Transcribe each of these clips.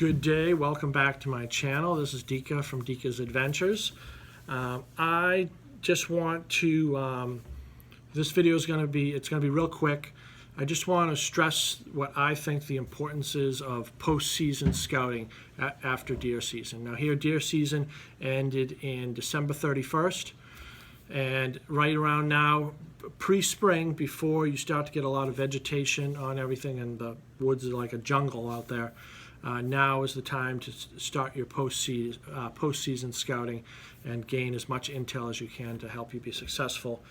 Good day, welcome back to my channel. This is Dika from Dika's Adventures. I just want to, this video is going to be, it's going to be real quick. I just want to stress what I think the importance is of postseason scouting after deer season. Now here, deer season ended in December 31st, and right around now, pre-spring, before you start to get a lot of vegetation on everything and the woods are like a jungle out there, now is the time to start your postseason scouting and gain as much intel as you can to help you be successful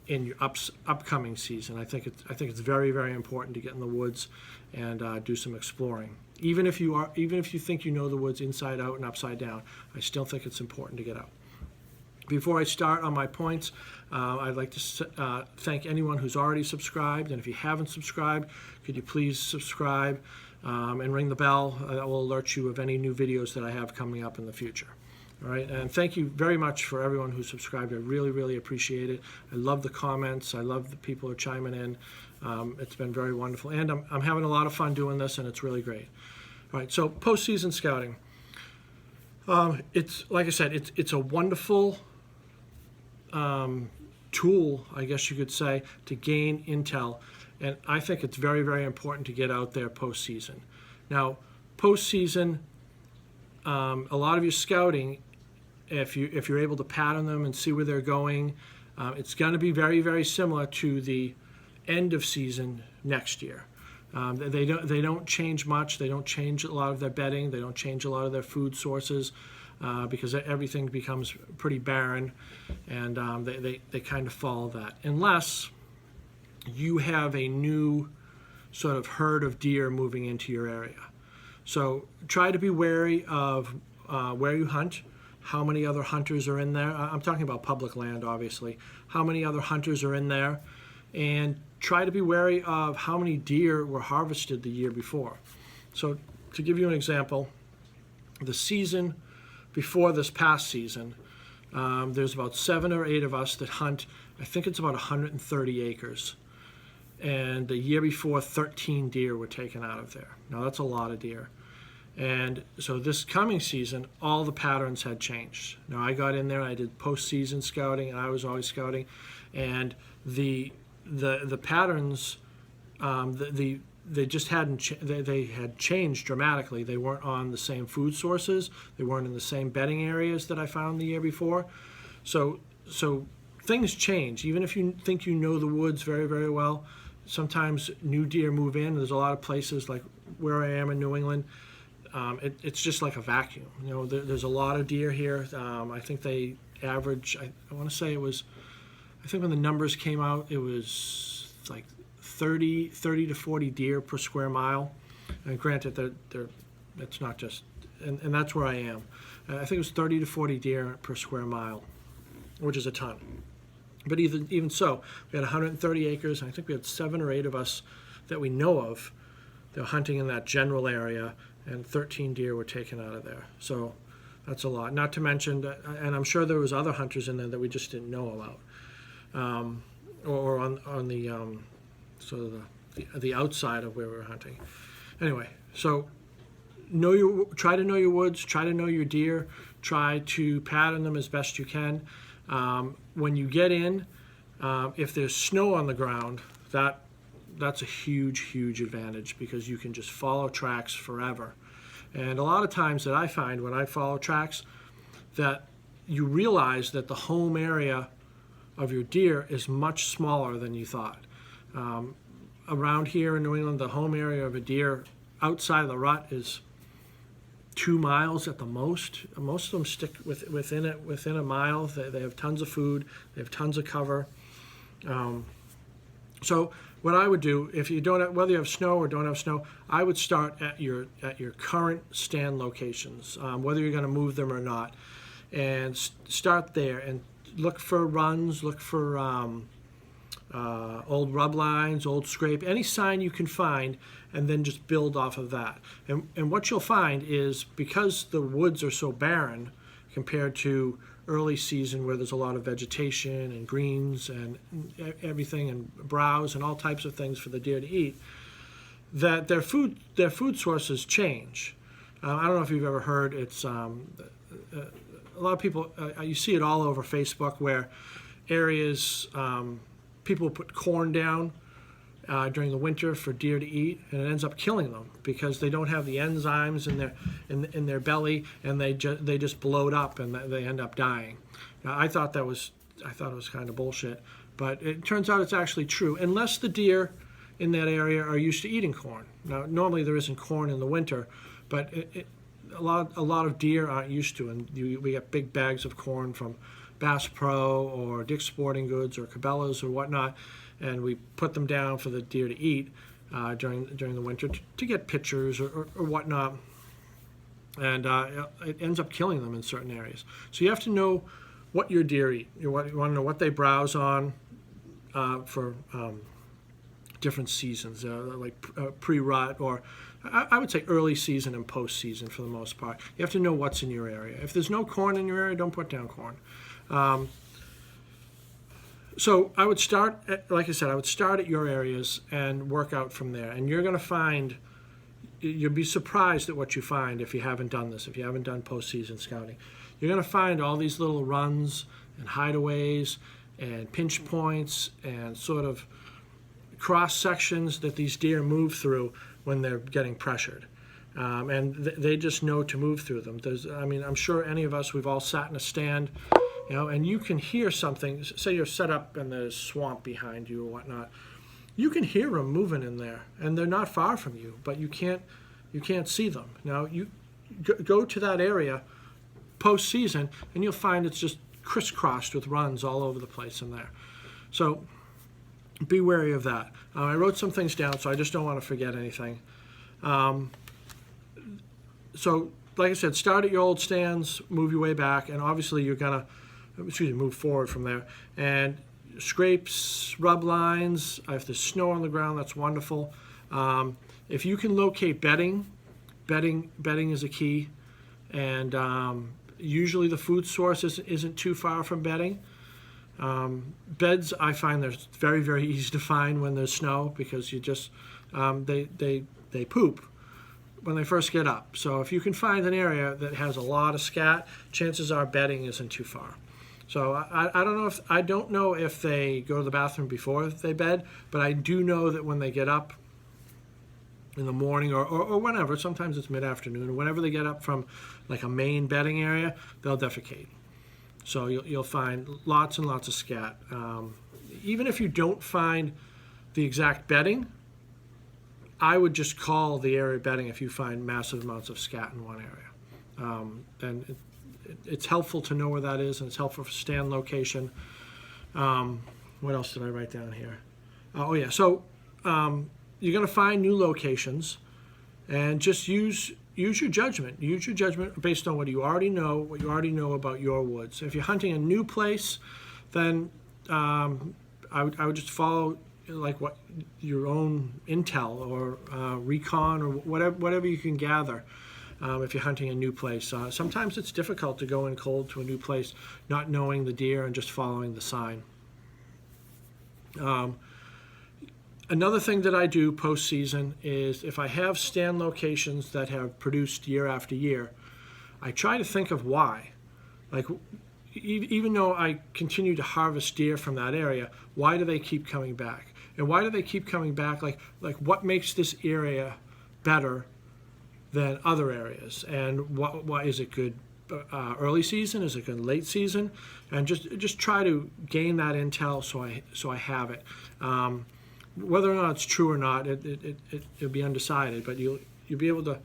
in your upcoming season. I think it's very, very important to get in the woods and do some exploring. Even if you think you know the woods inside out and upside down, I still think it's important to get out. Before I start on my points, I'd like to thank anyone who's already subscribed, and if you haven't subscribed, could you please subscribe and ring the bell. That will alert you of any new videos that I have coming up in the future. All right, and thank you very much for everyone who subscribed. I really, really appreciate it. I love the comments. I love the people who are chiming in. It's been very wonderful, and I'm having a lot of fun doing this, and it's really great. All right, so postseason scouting. It's like I said, it's a wonderful tool, I guess you could say, to gain intel. And I think it's very, very important to get out there postseason. Now, postseason, a lot of your scouting, if you're able to pattern them and see where they're going, it's going to be very, very similar to the end of season next year. They don't change much. They don't change a lot of their bedding. They don't change a lot of their food sources because everything becomes pretty barren, and they kind of follow that, unless you have a new sort of herd of deer moving into your area. So try to be wary of where you hunt, how many other hunters are in there. I'm talking about public land, obviously. How many other hunters are in there, and try to be wary of how many deer were harvested the year before. So to give you an example, the season before this past season, there's about 7 or 8 of us that hunt, I think it's about 130 acres. And the year before, 13 deer were taken out of there. Now that's a lot of deer. And so this coming season, all the patterns had changed. Now I got in there, I did postseason scouting, and I was always scouting, and the patterns, they just hadn't. They had changed dramatically. They weren't on the same food sources. They weren't in the same bedding areas that I found the year before. So things change. Even if you think you know the woods very, very well, sometimes new deer move in. There's a lot of places like where I am in New England. It's just like a vacuum. You know, there's a lot of deer here. I think they average. I want to say it was. I think when the numbers came out, it was like 30 to 40 deer per square mile. And granted, that's not just, and that's where I am. I think it was 30 to 40 deer per square mile, which is a ton. But even so, we had 130 acres, and I think we had 7 or 8 of us that we know of that were hunting in that general area, and 13 deer were taken out of there. So that's a lot. Not to mention, and I'm sure there was other hunters in there that we just didn't know about, or on the sort of the outside of where we were hunting. Anyway, so try to know your woods, try to know your deer, try to pattern them as best you can. When you get in, if there's snow on the ground, that's a huge advantage, because you can just follow tracks forever. And a lot of times that I find when I follow tracks, that you realize that the home area of your deer is much smaller than you thought. Around here in New England, the home area of a deer outside of the rut is 2 miles at the most. Most of them stick within a mile. They have tons of food. They have tons of cover. So what I would do, if you don't have, whether you have snow or don't have snow, I would start at your current stand locations, whether you're going to move them or not, and start there and look for runs, look for old rub lines, old scrape, any sign you can find, and then just build off of that. And what you'll find is, because the woods are so barren compared to early season where there's a lot of vegetation and greens and everything and browse and all types of things for the deer to eat, that their food sources change. I don't know if you've ever heard. It's a lot of people. You see it all over Facebook where areas people put corn down during the winter for deer to eat, and it ends up killing them because they don't have the enzymes in their belly, and they just bloat up and they end up dying. Now, I thought it was kind of bullshit, but it turns out it's actually true, unless the deer in that area are used to eating corn. Now, normally there isn't corn in the winter, but a lot of deer aren't used to, and we get big bags of corn from Bass Pro or Dick's Sporting Goods or Cabela's or whatnot, and we put them down for the deer to eat during the winter to get pictures or whatnot, and it ends up killing them in certain areas. So you have to know what your deer eat. You want to know what they browse on for different seasons, like pre-rut or I would say early season and post-season for the most part. You have to know what's in your area. If there's no corn in your area, don't put down corn. So I would start, like I said, I would start at your areas and work out from there. And you're going to find, you'll be surprised at what you find if you haven't done this, if you haven't done postseason scouting. You're going to find all these little runs and hideaways and pinch points and sort of cross sections that these deer move through when they're getting pressured. And they just know to move through them. I'm sure any of us, we've all sat in a stand, and you can hear something. Say you're set up and there's swamp behind you or whatnot. You can hear them moving in there, and they're not far from you, but you can't see them. Now, you go to that area post-season, and you'll find it's just crisscrossed with runs all over the place in there. So be wary of that. I wrote some things down, so I just don't want to forget anything. So, like I said, start at your old stands, move your way back, and obviously you're gonna, move forward from there. And scrapes, rub lines. If there's snow on the ground, that's wonderful. If you can locate bedding is a key, and usually the food source isn't too far from bedding. Beds, I find they're very, very easy to find when there's snow because you just they poop when they first get up. So if you can find an area that has a lot of scat, chances are bedding isn't too far. So I don't know if they go to the bathroom before they bed, but I do know that when they get up in the morning or whenever, sometimes it's mid-afternoon, or whenever they get up from like a main bedding area, they'll defecate. So you'll find lots and lots of scat. Even if you don't find the exact bedding, I would just call the area bedding if you find massive amounts of scat in one area. And it's helpful to know where that is, and it's helpful for stand location. What else did I write down here? Oh yeah, so you're going to find new locations, and just use your judgment. Use your judgment based on what you already know about your woods. If you're hunting a new place, then I would just follow like what your own intel or recon or whatever you can gather. If you're hunting a new place, sometimes it's difficult to go in cold to a new place, not knowing the deer and just following the sign. Another thing that I do post-season is if I have stand locations that have produced year after year, I try to think of why. Like, even though I continue to harvest deer from that area, why do they keep coming back? And why do they keep coming back? Like what makes this area better than other areas? And what is it good early season? Is it good late season? And just try to gain that intel so I have it. Whether or not it's true or not, it'll be undecided, but you'll be able to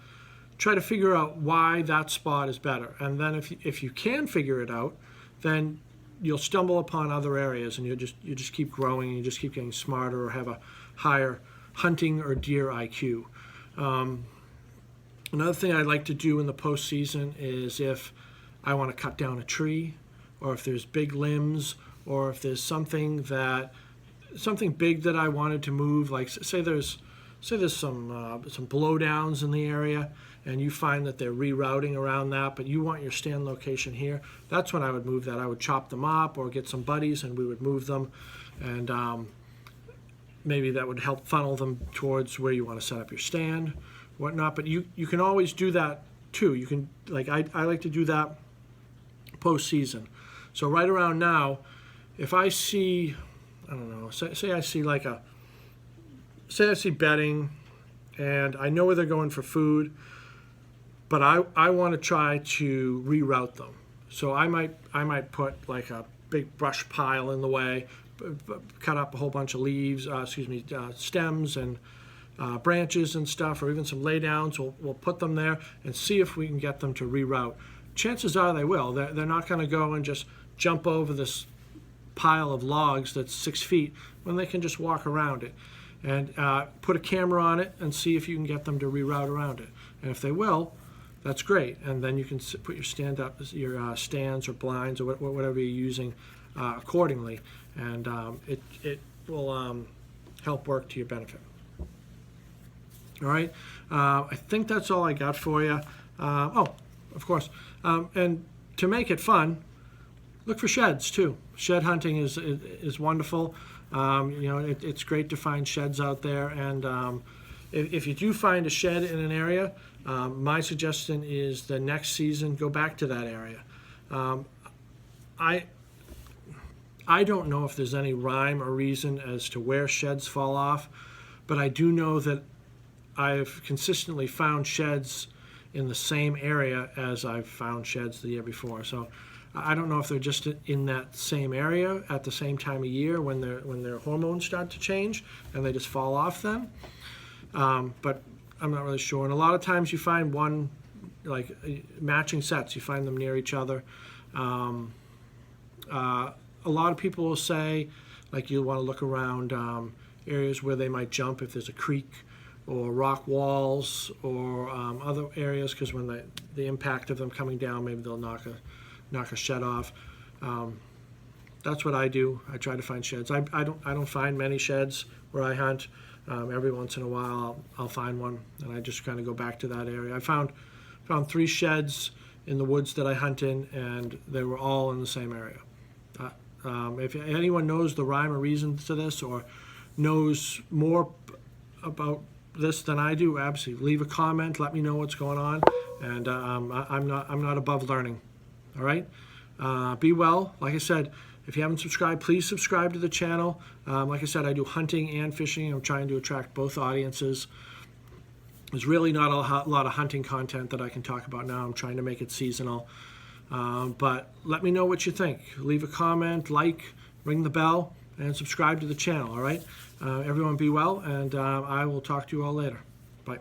try to figure out why that spot is better. And then if you can figure it out, then you'll stumble upon other areas, and you just keep growing, and you just keep getting smarter or have a higher hunting or deer IQ. Another thing I like to do in the postseason is if I want to cut down a tree, or if there's big limbs, or if there's something big that I wanted to move, like say there's some blowdowns in the area, and you find that they're rerouting around that, but you want your stand location here, that's when I would move that. I would chop them up or get some buddies and we would move them, and maybe that would help funnel them towards where you want to set up your stand, whatnot. But you can always do that too. You can, like, I like to do that postseason. So right around now, if I see, I don't know, say I see like say I see bedding, and I know where they're going for food, but I want to try to reroute them. So I might put like a big brush pile in the way, cut up a whole bunch of leaves, stems and branches and stuff, or even some laydowns. We'll put them there and see if we can get them to reroute. Chances are they will. They're not going to go and just jump over this pile of logs that's 6 feet when they can just walk around it. And put a camera on it and see if you can get them to reroute around it. And if they will, that's great. And then you can put your stands or blinds or whatever you're using accordingly, and it will help work to your benefit. All right. I think that's all I got for you. Oh, of course. And to make it fun, look for sheds too. Shed hunting is wonderful. It's great to find sheds out there, and if you do find a shed in an area, my suggestion is the next season go back to that area. I don't know if there's any rhyme or reason as to where sheds fall off, but I do know that I've consistently found sheds in the same area as I've found sheds the year before. So I don't know if they're just in that same area at the same time of year when their hormones start to change and they just fall off then. But I'm not really sure. And a lot of times you find one, like matching sets, you find them near each other. A lot of people will say, like, you'll want to look around areas where they might jump if there's a creek or rock walls or other areas, because when the impact of them coming down, maybe they'll knock a shed off. That's what I do. I try to find sheds. I don't find many sheds where I hunt. Every once in a while I'll find one, and I just kind of go back to that area. I found 3 sheds in the woods that I hunt in, and they were all in the same area. If anyone knows the rhyme or reason to this, or knows more about this than I do, absolutely leave a comment. Let me know what's going on, and I'm not above learning. All right. Be well. Like I said, if you haven't subscribed, please subscribe to the channel. Like I said, I do hunting and fishing. I'm trying to attract both audiences. There's really not a lot of hunting content that I can talk about now. I'm trying to make it seasonal. But let me know what you think. Leave a comment, like, ring the bell, and subscribe to the channel. All right. Everyone be well, and I will talk to you all later. Bye.